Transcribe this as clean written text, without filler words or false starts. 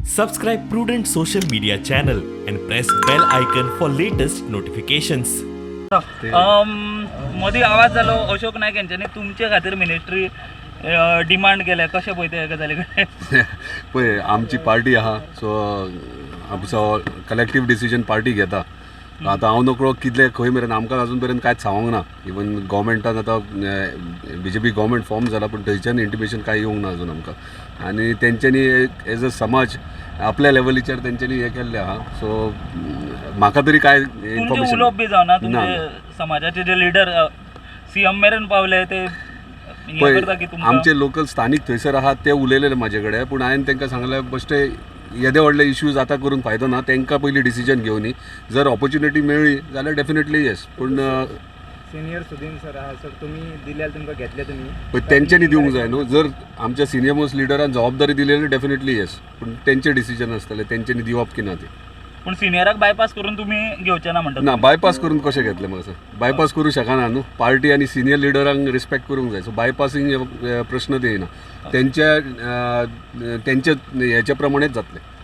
Subscribe Prudent social media channel and press bell icon for latest notifications. Modi आवाज जालो अशोक नायक यांच्यानी तुमचे खातीर मिनिस्ट्री डिमांड केल्या कशें पळयता ह्या गजाली कडेन पळय आमची पार्टी आहा सो आमचो कलेक्टीव डिसिजन पार्टी घेता आतां हांव नकळो कितले खंय मेरेन आमकां अजून पर्यंत कांयच सांगूंक ना इवन गोवमेंटान आतां BJP गोवमेंट फॉर्म जाला पूण थंयच्यान इंटिमेशन कांय येवंक ना अजून आमकां आनी तेंच्यांनी एज अ समाज आपल्या लेवलीचेर तेंच्यांनी हें केल्लें आहा सो म्हाका तरी कांय तुमचे इन्फॉर्मेशन उलोवप बी जावना तुमचे समाजाचे जे लिडर CM मेरेन पावले ते हे करता की तुमकां आमचे लोकल स्थानीक थंयसर आहात ते उलयलेले म्हाजे कडेन पूण हांवें तांकां सांगलें बेश्टे येदे व्हडले इश्यूज आतां करून फायदो ना तांकां पयलीं डिसिजन घेवनी जर ऑपॉर्च्युनिटी मेळ्ळी जाल्यार डेफिनेटली येस पूण सिनियर सुदीन सर आहा सर तुम्ही दिल्यार तुमकां घेतले तुमी पण तेंच्यांनी दिवंक जाय न्हू जर आमच्या सिनियर मोस्ट लिडरान जबाबदारी दिलेली डेफिनेटली येस पूण तेंचे डिसिजन आसतलें तेंच्यांनी दिवप की ना ते पूण सिनियराक बायपास करून तुमी घेवचे ना म्हणटा ना बायपास करून कशें घेतले म्हाका सर बायपास करूं शकना न्हू पार्टी आनी सिनियर लिडरांक रिस्पेक्ट करूंक जाय सो बायपासींग प्रश्न ते येना तेंच्या हेचे प्रमाणेच जातले